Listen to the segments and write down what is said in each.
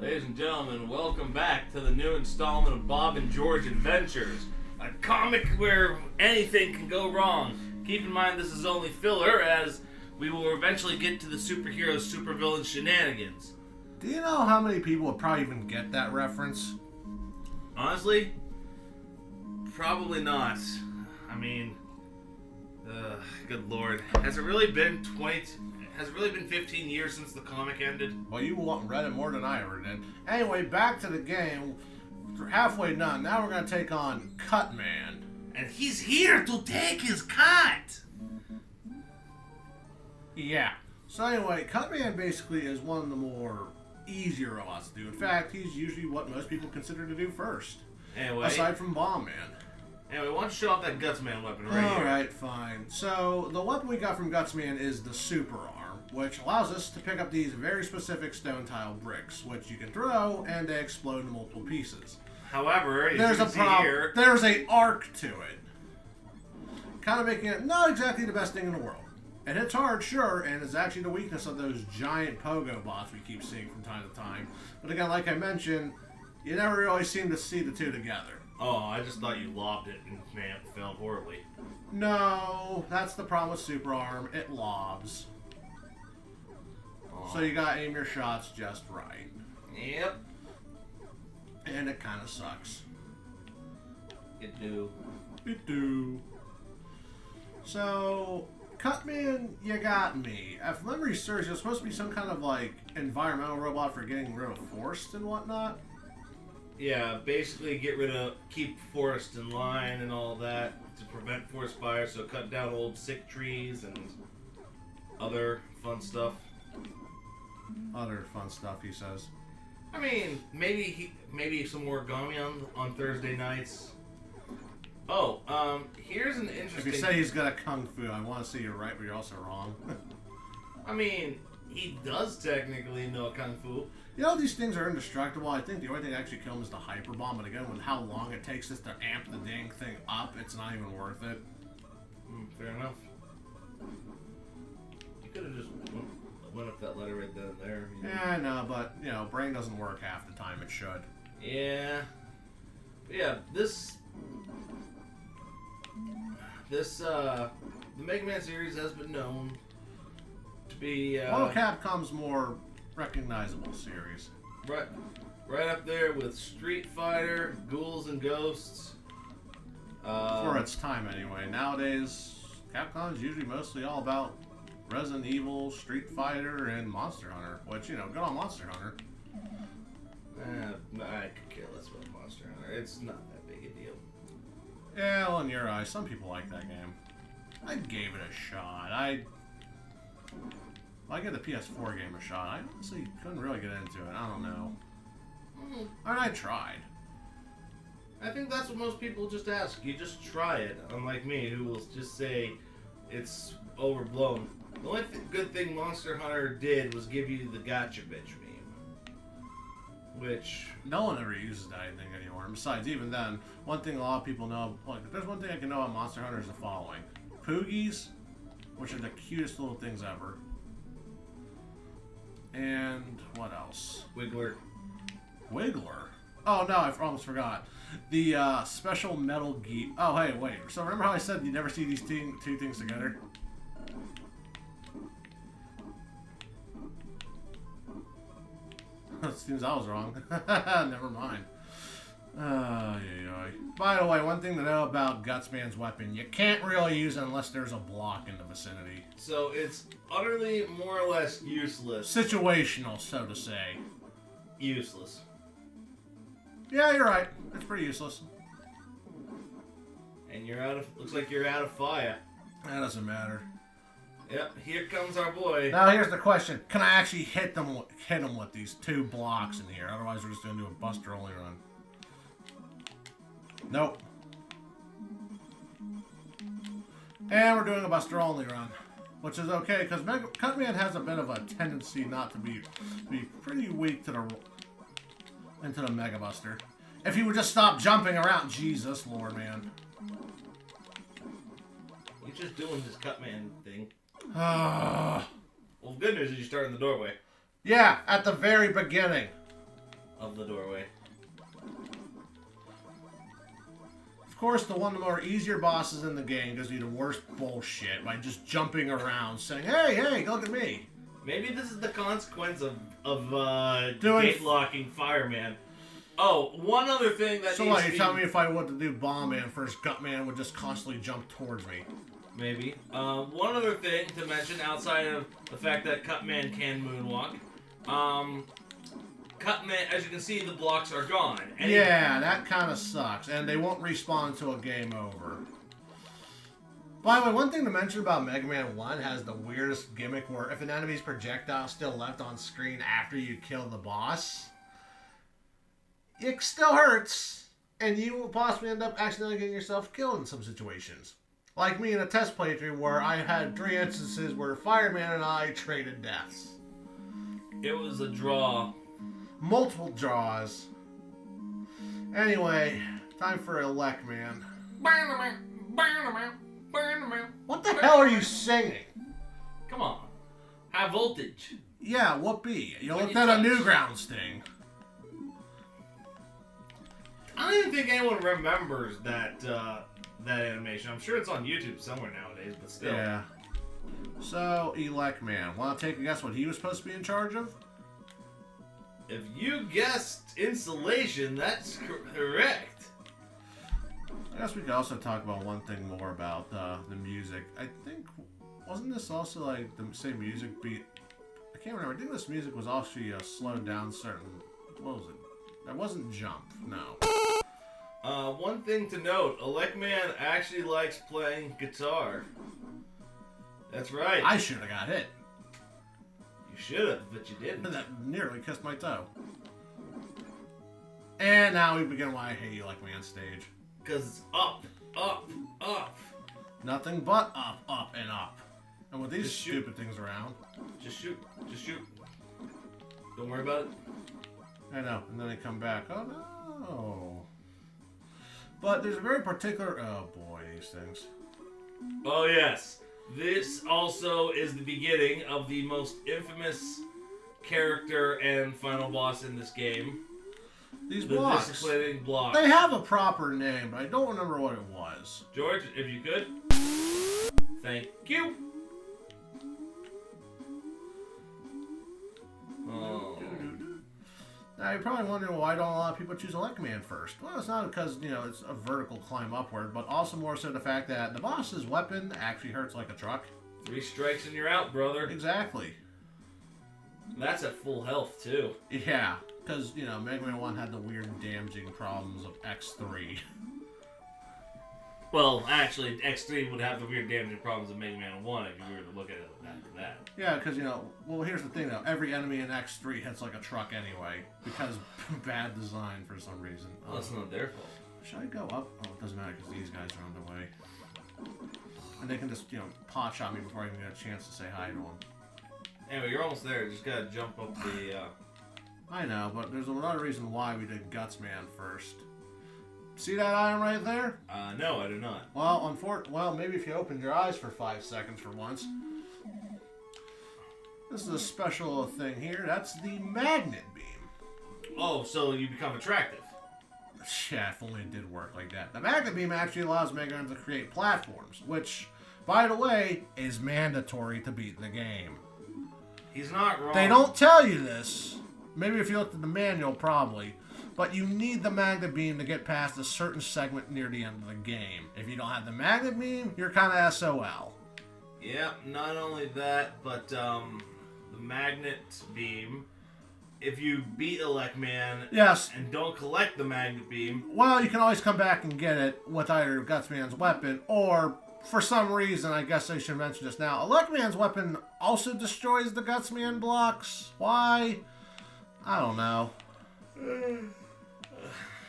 Ladies and gentlemen, welcome back to the new installment of Bob and George Adventures, a comic where anything can go wrong. Keep in mind this is only filler, as we will eventually get to the superhero supervillain shenanigans. Do you know how many people would probably even get that reference? Honestly, probably not. I mean, good lord. Has it really been 15 years since the comic ended? Well, you read it more than I ever did. Anyway, back to the game. We're halfway done. Now we're going to take on Cutman. And he's here to take his cut! Yeah. So anyway, Cutman basically is one of the more easier robots to do. In fact, he's usually what most people consider to do first. Anyway. Aside from Bomb Man. Anyway, why don't you show off that Gutsman weapon right here? Alright, fine. So, the weapon we got from Gutsman is the Super Arm, which allows us to pick up these very specific stone tile bricks, which you can throw, and they explode into multiple pieces. However, as there's you can see here... There's an arc to it. Kind of making it not exactly the best thing in the world. It hits hard, sure, and is actually the weakness of those giant pogo bots we keep seeing from time to time. But again, like I mentioned, you never really seem to see the two together. Oh, I just thought you lobbed it and man, it fell horribly. No, that's the problem with Super Arm. It lobs. So you gotta aim your shots just right. Yep. And it kind of sucks. It do. It do. So, Cutman, you got me. If memory serves, you're supposed to be some kind of like environmental robot for getting rid of forests and whatnot. Yeah, basically keep forest in line and all that to prevent forest fires, so cut down old sick trees and other fun stuff. Other fun stuff, he says. I mean, maybe some origami on Thursday nights. Oh, here's an interesting... If you say he's got a kung fu, I want to say you're right, but you're also wrong. I mean, he does technically know kung fu. You know, these things are indestructible. I think the only thing that actually kills them is the hyper bomb. But again, with how long it takes us to amp the dang thing up, it's not even worth it. Fair enough. You could have just went up that letter right then and there. Yeah, I know, but, you know, brain doesn't work half the time it should. Yeah. But yeah, the Mega Man series has been known to be... one of Capcom's more recognizable series. Right up there with Street Fighter, Ghouls and Ghosts. For its time, anyway. Nowadays, Capcom is usually mostly all about Resident Evil, Street Fighter, and Monster Hunter. Which, you know, good on Monster Hunter. I could care less about Monster Hunter. It's not that big a deal. Yeah, well, in your eyes, some people like that game. I gave it a shot. I gave the PS4 game a shot. I honestly couldn't really get into it. I don't know. I mean, I tried. I think that's what most people just ask. You just try it, unlike me, who will just say it's overblown. The only good thing Monster Hunter did was give you the gotcha bitch meme. Which... No one ever uses that, I think, anymore. Besides, even then, one thing a lot of people know... Like, if there's one thing I can know about Monster Hunter is the following. Poogies, which are the cutest little things ever. And what else? Wiggler. Wiggler? Oh, no, I almost forgot. The special metal gear. Oh, hey, wait. So remember how I said you never see these two things together? It seems I was wrong. Never mind. By the way, one thing to know about Gutsman's weapon, you can't really use it unless there's a block in the vicinity. So it's utterly, more or less, useless. Situational, so to say. Useless. Yeah, you're right. It's pretty useless. And looks like you're out of fire. That doesn't matter. Yep, here comes our boy. Now here's the question. Can I actually hit him with these two blocks in here? Otherwise we're just going to do a Buster only run. Nope. And we're doing a Buster only run. Which is okay, because Cutman has a bit of a tendency not to be pretty weak to into the Mega Buster. If he would just stop jumping around. Jesus Lord, man. He's just doing his Cutman thing. Well, good news is you start in the doorway. Yeah, at the very beginning. of the doorway. Of course, one of the more easier bosses in the game gives you the worst bullshit by just jumping around saying, hey, look at me. Maybe this is the consequence of Doing gate locking Fireman. Oh, one other thing that So what, you tell me if I wanted to do Bomb Man first, Gutman would just constantly jump towards me. Maybe. One other thing to mention outside of the fact that Cutman can moonwalk. Cutman, as you can see, the blocks are gone. Yeah, that kind of sucks. And they won't respawn until a game over. By the way, one thing to mention about Mega Man 1 has the weirdest gimmick where if an enemy's projectile is still left on screen after you kill the boss, it still hurts, and you will possibly end up accidentally getting yourself killed in some situations. Like me in a test playthrough where I had 3 instances where Fireman and I traded deaths. It was a draw. Multiple draws. Anyway, time for Elect Man. What the hell are you singing? Come on. High voltage. Yeah, what be? You When looked you at a touch. Newgrounds thing. I don't even think anyone remembers that animation. I'm sure it's on YouTube somewhere nowadays, but still. Yeah. So, Elect Man. Want to take a guess what he was supposed to be in charge of? If you guessed insulation, that's correct. I guess we could also talk about one thing more about the music. I think, wasn't this also like the same music beat? I can't remember. I think this music was actually slowed down certain. What was it? That wasn't Jump, no. One thing to note, Elect Man actually likes playing guitar. That's right. I should have got hit. You should have, but you didn't. That nearly kissed my toe. And now we begin why I hate Elect Man stage. Because it's up, up, up. Nothing but up, up, and up. And with these Just shoot. stupid things around. Just shoot. Just shoot. Don't worry about it. I know. And then they come back. Oh, no. But there's a very particular... Oh, boy, these things. Oh, yes. This also is the beginning of the most infamous character and final boss in this game. These The blocks. disciplining block. They have a proper name, but I don't remember what it was. George, if you could. Thank you. Oh. Now, you're probably wondering why don't a lot of people choose Elect Man first. Well, it's not because, it's a vertical climb upward, but also more so the fact that the boss's weapon actually hurts like a truck. 3 strikes and you're out, brother. Exactly. That's at full health, too. Yeah, because, Mega Man 1 had the weird damaging problems of X3. Well, actually, X3 would have the weird damaging problems of Mega Man 1 if you were to look at it like that. Yeah, because, well, here's the thing, though. Every enemy in X3 hits like a truck anyway, because bad design for some reason. Well, that's not their fault. Should I go up? Oh, it doesn't matter, because these guys are on their way. And they can just, pot shot me before I even get a chance to say hi to them. Anyway, you're almost there. Just gotta jump up the, I know, but there's another reason why we did Guts Man first. See that item right there? No, I do not. Well, maybe if you opened your eyes for 5 seconds for once. This is a special thing here. That's the magnet beam. Oh, so you become attractive. Yeah, if only it did work like that. The magnet beam actually allows Mega Man to create platforms, which, by the way, is mandatory to beat the game. He's not wrong. They don't tell you this. Maybe if you looked at the manual, probably. But you need the magnet beam to get past a certain segment near the end of the game. If you don't have the magnet beam, you're kind of SOL. Yep, not only that, but the magnet beam, if you beat Elect Man Yes. and don't collect the magnet beam, Well, you can always come back and get it with either Gutsman's weapon, or, for some reason, I guess I should mention this now, Electman's weapon also destroys the Gutsman blocks. Why? I don't know.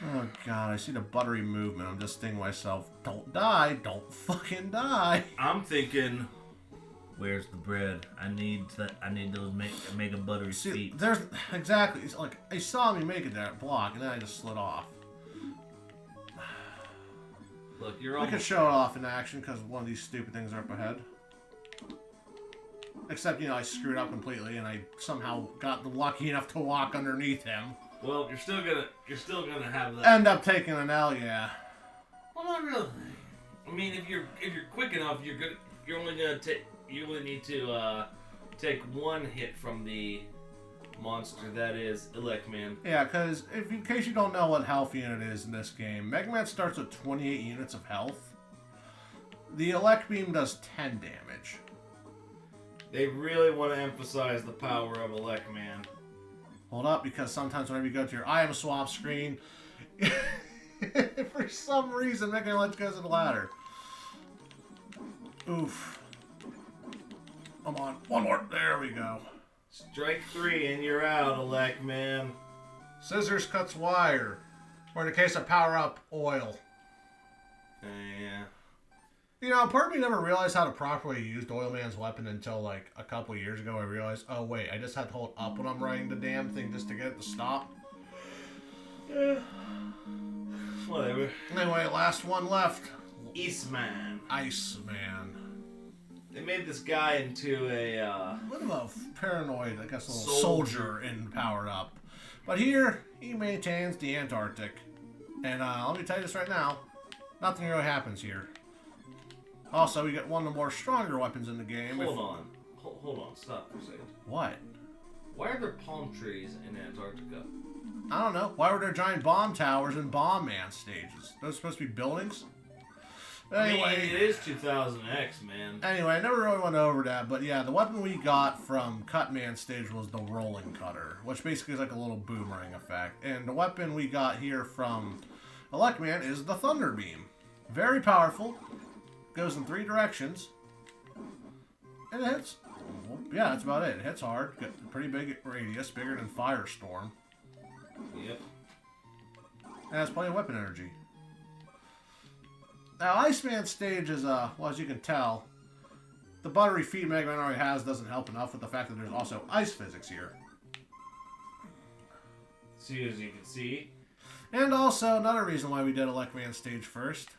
Oh, God, I see the buttery movement. I'm just thinking to myself, don't die, don't fucking die. I'm thinking, where's the bread? I need those make a buttery See, feet. there's, exactly, it's like, I saw me make it that block, and then I just slid off. Look, you're I could almost show it off in action, because one of these stupid things are up ahead. Except, I screwed up completely, and I somehow got lucky enough to walk underneath him. Well, you're still gonna have that. End up taking an L, yeah. Well, not really. I mean, if you're quick enough, you only need to take one hit from the monster that is Elect Man. Yeah, because in case you don't know what health unit is in this game, Mega Man starts with 28 units of health. The Elect Beam does 10 damage. They really want to emphasize the power of Elect Man. Hold up, because sometimes whenever you go to your item swap screen, for some reason, Mega Man Elect goes to the ladder. Oof. Come on, one more. There we go. Strike 3 and you're out, Elect Man. Scissors cuts wire. Or in the case of power up, oil. Yeah. You know, part of me never realized how to properly use Oil Man's weapon until like a couple years ago. I realized, oh wait, I just had to hold up when I'm riding the damn thing just to get it to stop. Yeah. Whatever. Anyway, last one left. Eastman. Iceman. They made this guy into a What about paranoid, I guess, a little soldier in Powered Up. But here, he maintains the Antarctic. And let me tell you this right now, nothing really happens here. Also, we get one of the more stronger weapons in the game. Hold on, stop for a second. What? Why are there palm trees in Antarctica? I don't know. Why were there giant bomb towers and bomb man stages? Those supposed to be buildings? Anyway, I mean, it is 2000X, man. Anyway, I never really went over that, but yeah, the weapon we got from Cutman stage was the Rolling Cutter, which basically is like a little boomerang effect. And the weapon we got here from Elect Man is the Thunder Beam. Very powerful. Goes in 3 directions. And it hits. Well, yeah, that's about it. It hits hard. Got a pretty big radius, bigger than Firestorm. Yep. And has plenty of weapon energy. Now, Iceman stage is, well, as you can tell, the buttery feed Mega Man already has doesn't help enough with the fact that there's also ice physics here. See, as you can see. And also, another reason why we did Elect Man stage first.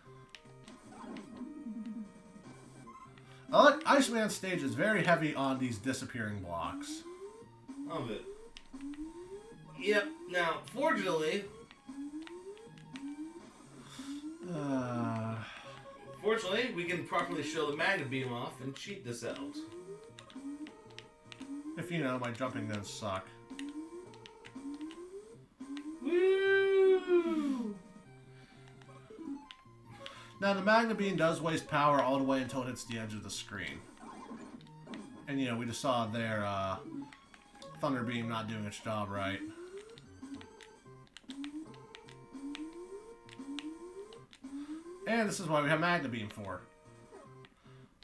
Iceman stage is very heavy on these disappearing blocks. Of it. Yep. Now, fortunately... Fortunately, we can properly show the Magna Beam off and cheat this out. If you know, my jumping does suck. Woo! Now, the Magna Beam does waste power all the way until it hits the edge of the screen. And, you know, we just saw there, Thunder Beam not doing its job right. And this is why we have Magna Beam for.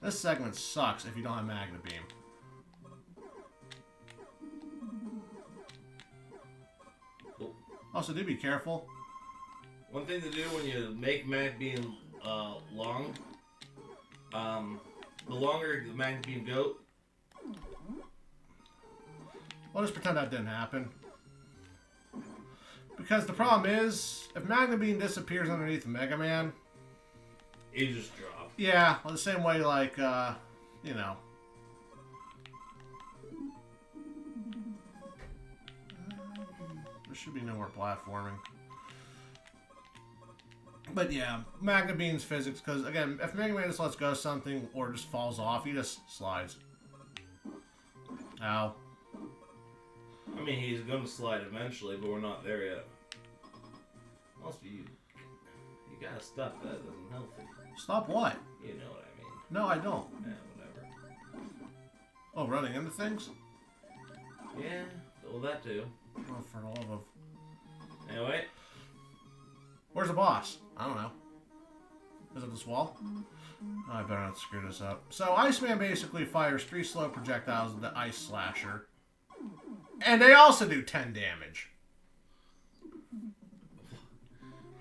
This segment sucks if you don't have Magna Beam. Also, do be careful. One thing to do when you make Magna Beam long, the longer the Magna Beam go... We'll just pretend that didn't happen. Because the problem is, if Magna Beam disappears underneath Mega Man... It just dropped. Yeah, well, the same way, like, you know. There should be no more platforming. But yeah, Magna Beam's physics, because, again, if Mega Man just lets go of something or just falls off, he just slides. Ow. I mean, he's going to slide eventually, but we're not there yet. Also, you gotta stop that. It doesn't help it. Stop what? You know what I mean. No, I don't. Yeah, whatever. Oh, running into things? Yeah, well, that too. Oh, for the love of... Anyway. Where's the boss? I don't know. Is it this wall? Oh, I better not screw this up. So, Iceman basically fires 3 slow projectiles with the Ice Slasher. And they also do 10 damage.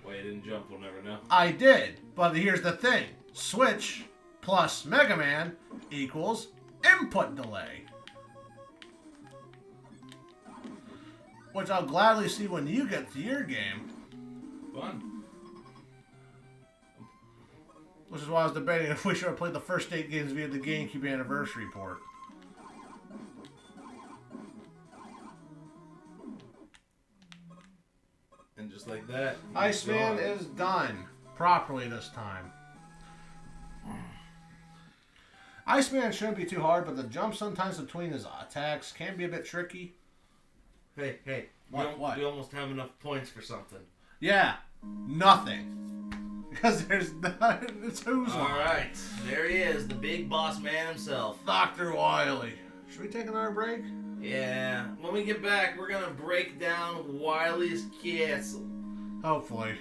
Why you didn't jump, we'll never know. I did, but here's the thing. Switch plus Mega Man equals input delay. Which I'll gladly see when you get to your game. Fun. Which is why I was debating if we should have played the first 8 games via the GameCube Anniversary port. And just like that, Iceman is done. Properly this time. Iceman shouldn't be too hard, but the jump sometimes between his attacks can be a bit tricky. Hey. What? We almost have enough points for something. Yeah. Nothing. Because there's none. It's who's line. Alright. There he is, the big boss man himself. Dr. Wily. Should we take another break? Yeah. When we get back, we're going to break down Wily's castle. Hopefully.